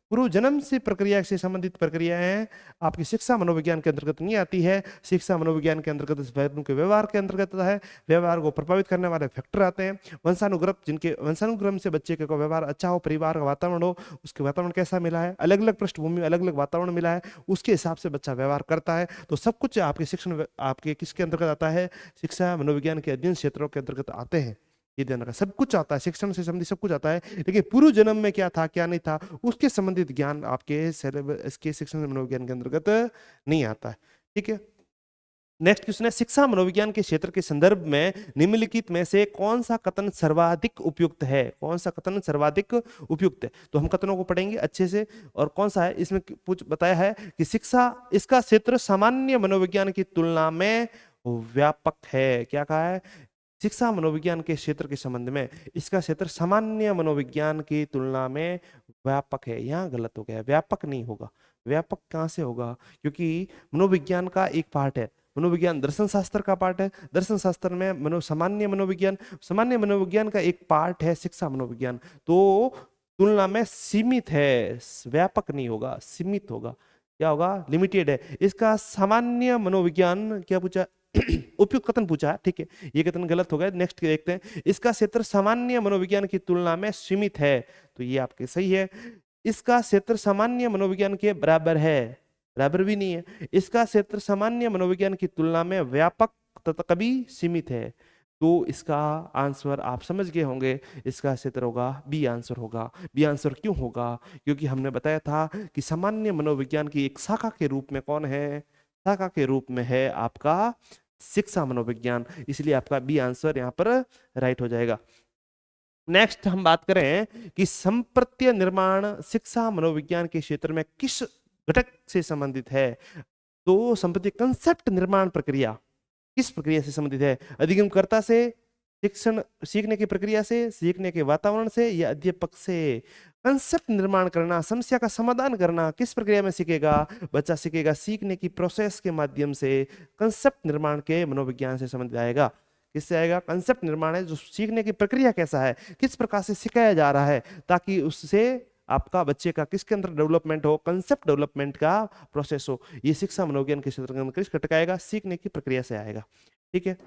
पूर्व जन्म से प्रक्रिया से संबंधित प्रक्रियाएं आपकी शिक्षा मनोविज्ञान के अंतर्गत नहीं आती है। शिक्षा मनोविज्ञान के अंतर्गत के व्यवहार के अंतर्गत है, व्यवहार को प्रभावित करने वाले फैक्टर आते हैं। वंशानुक्रम, जिनके वंशानुक्रम से बच्चे का व्यवहार अच्छा हो, परिवार का वातावरण हो, उसके वातावरण कैसा मिला है, अलग अलग पृष्ठभूमि, अलग अलग वातावरण मिला है, उसके हिसाब से बच्चा व्यवहार करता है। तो सब कुछ आपके शिक्षण आपके किसके अंतर्गत आता है, शिक्षा मनोविज्ञान के अध्ययन क्षेत्रों के अंतर्गत आते हैं। ये ध्यान रखा, सब कुछ आता है, शिक्षण से संबंधित सब कुछ आता है, लेकिन पूर्व जन्म में क्या था क्या नहीं था उसके संबंधित ज्ञान आपके सिलेबस के शिक्षण मनोविज्ञान के अंतर्गत नहीं आता है। ठीक है। नेक्स्ट क्वेश्चन है, शिक्षा मनोविज्ञान के क्षेत्र के संदर्भ में निम्नलिखित में से कौन सा कथन सर्वाधिक उपयुक्त है, कौन सा कथन सर्वाधिक उपयुक्त है। तो हम कथनों को पढ़ेंगे अच्छे से। और कौन सा है, इसमें कुछ बताया है कि शिक्षा, इसका क्षेत्र सामान्य मनोविज्ञान की तुलना में व्यापक है। क्या कहा है, शिक्षा मनोविज्ञान के क्षेत्र के संबंध में इसका क्षेत्र सामान्य मनोविज्ञान की तुलना में व्यापक है। यहाँ गलत हो गया, व्यापक नहीं होगा। व्यापक कहाँ से होगा, क्योंकि मनोविज्ञान का एक पार्ट है, मनोविज्ञान दर्शन शास्त्र का पार्ट है, दर्शन शास्त्र में सामान्य मनोविज्ञान, सामान्य मनोविज्ञान का एक पार्ट है शिक्षा मनोविज्ञान। तो तुलना में सीमित है, व्यापक नहीं होगा, सीमित होगा। क्या होगा, लिमिटेड है। इसका सामान्य मनोविज्ञान क्या पूछा उपयुक्त कथन पूछा है, ठीक है, ये कथन गलत हो गया। नेक्स्ट देखते हैं, इसका क्षेत्र सामान्य मनोविज्ञान की तुलना में सीमित है। तो ये आपके सही है। इसका क्षेत्र सामान्य मनोविज्ञान के बराबर है, बराबर भी नहीं है। इसका क्षेत्र सामान्य मनोविज्ञान की तुलना में व्यापक तथा कभी सीमित है। तो इसका आंसर आप समझ गए होंगे, इसका क्षेत्र होगा बी आंसर होगा। बी आंसर क्यों होगा, क्योंकि हमने बताया था कि सामान्य मनोविज्ञान की एक शाखा के रूप में कौन है, शाखा के रूप में है आपका शिक्षा मनोविज्ञान, इसलिए आपका बी आंसर यहाँ पर राइट हो जाएगा। नेक्स्ट हम बात करें कि संप्रत्य निर्माण शिक्षा मनोविज्ञान के क्षेत्र में किस घटक से संबंधित है। तो संप्रत्य कंसेप्ट निर्माण प्रक्रिया किस प्रक्रिया से संबंधित है? अधिगमकर्ता से, शिक्षण सीखने की प्रक्रिया से, सीखने के वातावरण से, या अध्यापक से? कंसेप्ट निर्माण करना, समस्या का समाधान करना किस प्रक्रिया में सीखेगा? बच्चा सीखेगा सीखने की प्रोसेस के माध्यम से। कंसेप्ट निर्माण के मनोविज्ञान से संबंधित आएगा। किससे आएगा? कंसेप्ट निर्माण है जो सीखने की प्रक्रिया कैसा है, किस प्रकार से सिखाया जा रहा है, ताकि उससे आपका बच्चे का किसके अंदर डेवलपमेंट हो, कंसेप्ट डेवलपमेंट का प्रोसेस हो। ये शिक्षा मनोविज्ञान के क्षेत्र के अंदर किस घटक आएगा? सीखने की प्रक्रिया से आएगा। ठीक है,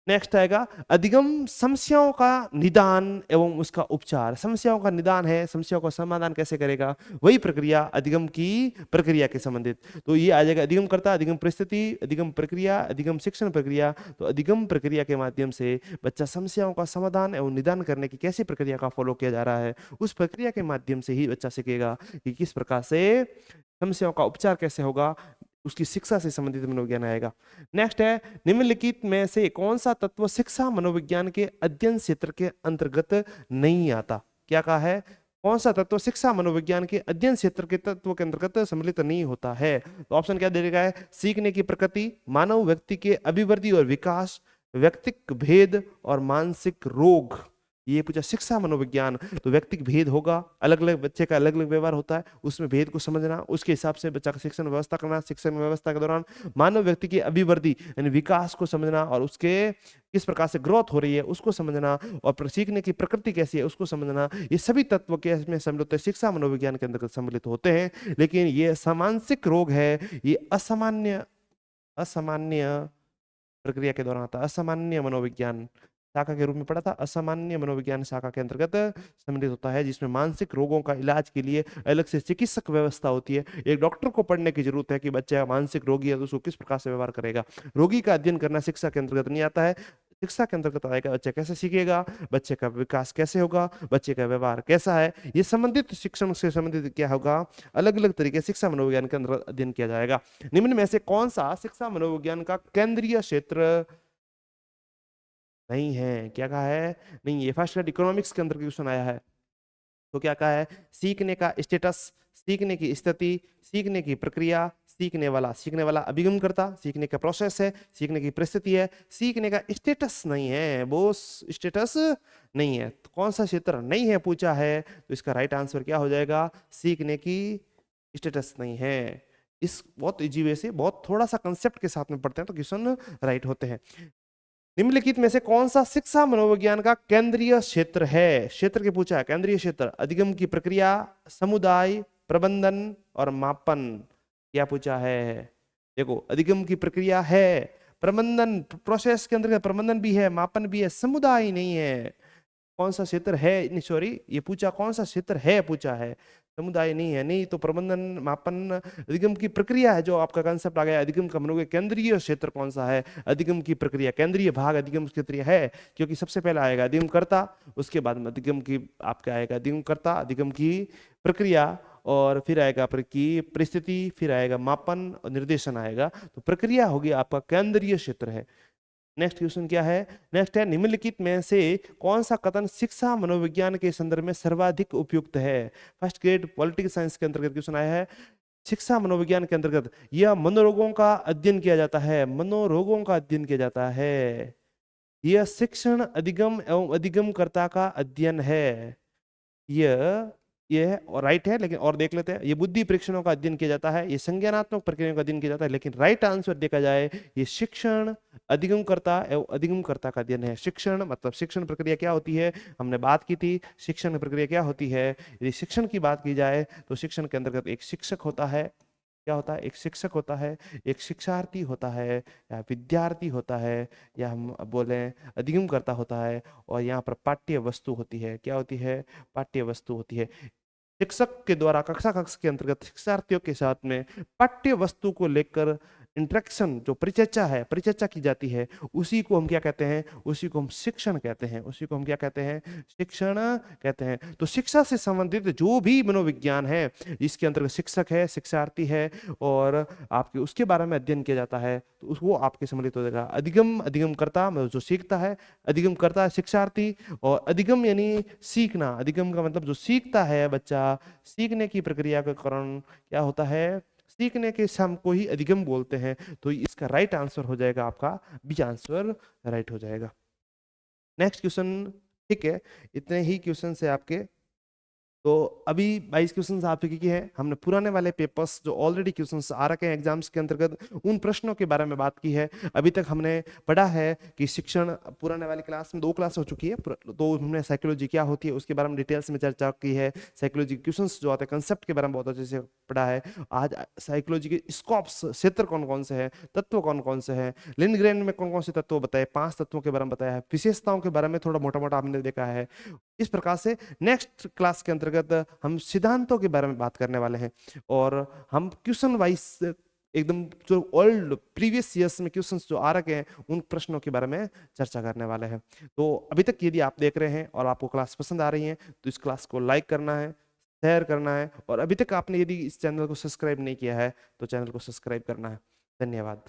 नेक्स्ट आएगा अधिगम समस्याओं का निदान एवं उसका उपचार। समस्याओं का निदान है, समस्याओं का समाधान कैसे करेगा, वही प्रक्रिया अधिगम की प्रक्रिया के संबंधित। तो ये आ जाएगा अधिगम करता, अधिगम परिस्थिति, अधिगम प्रक्रिया, अधिगम शिक्षण प्रक्रिया। तो अधिगम प्रक्रिया के माध्यम से बच्चा समस्याओं का समाधान एवं निदान करने की कैसी प्रक्रिया का फॉलो किया जा रहा है, उस प्रक्रिया के माध्यम से ही बच्चा सीखेगा कि किस प्रकार से समस्याओं का उपचार कैसे होगा, उसकी शिक्षा से संबंधित मनोविज्ञान आएगा। नेक्स्ट है निम्नलिखित में से कौन सा तत्व शिक्षा मनोविज्ञान के अध्ययन क्षेत्र के अंतर्गत नहीं आता? क्या कहा है? कौन सा तत्व शिक्षा मनोविज्ञान के अध्ययन क्षेत्र के तत्व के अंतर्गत सम्मिलित नहीं होता है? तो ऑप्शन क्या दे रखा है? सीखने की प्रकृति, मानव व्यक्ति के अभिवृद्धि और विकास, व्यक्तिक भेद और मानसिक रोग। ये पूछा शिक्षा मनोविज्ञान, तो व्यक्तिक भेद होगा, अलग अलग बच्चे का अलग अलग व्यवहार होता है, उसमें भेद को समझना, उसके हिसाब से बच्चा का शिक्षण व्यवस्था करना, शिक्षण व्यवस्था के दौरान मानव व्यक्ति की अभिवृद्धि यानी विकास को समझना, और उसके किस प्रकार से ग्रोथ हो रही है उसको समझना, और सीखने की प्रकृति कैसी है उसको समझना। ये सभी तत्व के इसमें सम्मिलित होते हैं, शिक्षा मनोविज्ञान के अंतर्गत सम्मिलित होते हैं। लेकिन ये सामांशिक रोग है, ये असामान्य प्रक्रिया के दौरान आता है। असामान्य मनोविज्ञान शाखा के रूप में पढ़ा था, असामान्य मनोविज्ञान शाखा के अंतर्गत सम्मिलित होता है, जिसमें मानसिक रोगों का इलाज के लिए अलग से चिकित्सक व्यवस्था होती है। एक डॉक्टर को पढ़ने की जरूरत है कि बच्चा मानसिक रोगी है तो उसको किस प्रकार से व्यवहार करेगा। रोगी का अध्ययन करना शिक्षा के अंतर्गत नहीं आता है। शिक्षा के अंतर्गत आएगा बच्चा कैसे सीखेगा, बच्चे का विकास कैसे होगा, बच्चे का व्यवहार कैसा है, ये संबंधित शिक्षण से संबंधित क्या होगा, अलग अलग तरीके से शिक्षा मनोविज्ञान के अंतर्गत अध्ययन किया जाएगा। निम्न में से कौन सा शिक्षा मनोविज्ञान का केंद्रीय क्षेत्र नहीं है? क्या कहा है? नहीं, ये फर्स्ट ग्रेड इकोनॉमिक्स के अंदर क्वेश्चन आया है। तो क्या कहा है? सीखने का स्टेटस, सीखने की स्थिति, सीखने की प्रक्रिया, सीखने वाला अभिगम करता, सीखने का प्रोसेस है, सीखने की परिस्थिति है, सीखने का स्टेटस नहीं है, वो स्टेटस नहीं है। तो कौन सा क्षेत्र नहीं है पूछा है, तो इसका राइट आंसर क्या हो जाएगा? सीखने की स्टेटस नहीं है। इस बहुत इजी वे से बहुत थोड़ा सा कंसेप्ट के साथ में पढ़ते हैं तो क्वेश्चन राइट होते हैं। निम्नलिखित में से कौन सा शिक्षा मनोविज्ञान का केंद्रीय क्षेत्र है? क्षेत्र के पूछा है, केंद्रीय क्षेत्र अधिगम की प्रक्रिया, समुदाय, प्रबंधन और मापन। क्या पूछा है? देखो अधिगम की प्रक्रिया है, प्रबंधन प्रोसेस के अंदर प्रबंधन भी है, मापन भी है, समुदाय नहीं है। कौन सा क्षेत्र है? नहीं सॉरी, ये पूछा कौन सा क्षेत्र है पूछा है, समुदाय नहीं है। नहीं तो प्रबंधन, मापन, अधिगम की प्रक्रिया है जो आपका कंसेप्ट आ गया। अधिगम का मनोविज्ञान केंद्रीय क्षेत्र कौन सा है? अधिगम की प्रक्रिया, केंद्रीय भाग अधिगम क्षेत्र है, क्योंकि सबसे पहले आएगा अधिगम करता, उसके बाद में अधिगम की आपका आएगा अधिगम करता, अधिगम की प्रक्रिया, और फिर आएगा की परिस्थिति, फिर आएगा मापन और निर्देशन आएगा। तो प्रक्रिया होगी आपका केंद्रीय क्षेत्र है। नेक्स्ट क्वेश्चन क्या है? नेक्स्ट है निम्नलिखित में से कौन सा कथन शिक्षा मनोविज्ञान के संदर्भ में सर्वाधिक उपयुक्त है? फर्स्ट ग्रेड पॉलिटिकल साइंस के अंतर्गत क्वेश्चन आया है। शिक्षा मनोविज्ञान के अंतर्गत यह मनोरोगों का अध्ययन किया जाता है, मनोरोगों का अध्ययन किया जाता है। यह शिक्षण अधिगम एवं अधिगमकर्ता का अध्ययन है। यह और राइट है, लेकिन और देख लेते हैं। ये बुद्धि परीक्षणों का अध्ययन किया जाता है, ये संज्ञानात्मक प्रक्रियाओं का अध्ययन किया जाता है, लेकिन राइट आंसर देखा जाए ये शिक्षण अधिगमकर्ता एवं अधिगमकर्ता का अध्ययन है। शिक्षण मतलब शिक्षण प्रक्रिया क्या होती है, हमने बात की थी। शिक्षण प्रक्रिया क्या होती है? यदि शिक्षण की बात की जाए तो शिक्षण के अंतर्गत एक शिक्षक होता है। क्या होता है? एक शिक्षक होता है, एक शिक्षार्थी होता है, या विद्यार्थी होता है, या हम बोले अधिगमकर्ता होता है, और यहाँ पर पाठ्य वस्तु होती है। क्या होती है? पाठ्य वस्तु होती है। शिक्षक के द्वारा कक्षा के अंतर्गत शिक्षार्थियों के साथ में पाठ्य वस्तु को लेकर इंटरेक्शन जो परिचर्चा की जाती है, उसी को हम क्या कहते हैं, उसी को हम शिक्षण कहते हैं, उसी को हम क्या कहते हैं, शिक्षण कहते हैं। तो शिक्षा से संबंधित जो भी मनोविज्ञान है, इसके अंतर्गत शिक्षक है, शिक्षार्थी है और आपके उसके बारे में अध्ययन किया जाता है, तो वो आपके सम्मिलित हो जाएगा। अधिगमकर्ता मतलब जो सीखता है, अधिगमकर्ता शिक्षार्थी और अधिगम यानी सीखना। अधिगम का मतलब जो सीखता है बच्चा, सीखने की प्रक्रिया का कारण क्या होता है, सीखने के सम को ही अधिगम बोलते हैं। तो इसका राइट आंसर हो जाएगा आपका बी आंसर राइट हो जाएगा। नेक्स्ट क्वेश्चन, ठीक है, इतने ही क्वेश्चन है आपके। तो अभी 22 क्वेश्चन आप चुके हैं। हमने पुराने वाले पेपर्स जो ऑलरेडी क्वेश्चंस आ रखे हैं एग्जाम्स के अंतर्गत, उन प्रश्नों के बारे में बात की है। अभी तक हमने पढ़ा है कि शिक्षण, पुराने वाली क्लास में 2 क्लास हो चुकी है, तो हमने साइकोलॉजी क्या होती है उसके बारे में डिटेल्स में चर्चा की है। साइकोलॉजी के क्वेश्चंस जो आते हैं कंसेप्ट के बारे में बहुत अच्छे से पढ़ा है। आज साइकोलॉजी के स्कोप्स, क्षेत्र कौन कौन से हैं, तत्व कौन कौन से हैं, लिंडग्रेन में कौन कौन से तत्व बताए, 5 तत्वों के बारे में बताया है, विशेषताओं के बारे में थोड़ा मोटा मोटा हमने देखा है। इस प्रकार से नेक्स्ट क्लास के अंतर्गत हम सिद्धांतों के बारे में बात करने वाले हैं और हम क्वेश्चन वाइज एकदम जो ओल्ड प्रीवियस ईयर्स में क्वेश्चंस जो आ रखे हैं उन प्रश्नों के बारे में चर्चा करने वाले हैं। तो अभी तक यदि आप देख रहे हैं और आपको क्लास पसंद आ रही है तो इस क्लास को लाइक करना है, शेयर करना है और अभी तक आपने यदि इस चैनल को सब्सक्राइब नहीं किया है तो चैनल को सब्सक्राइब करना है। धन्यवाद।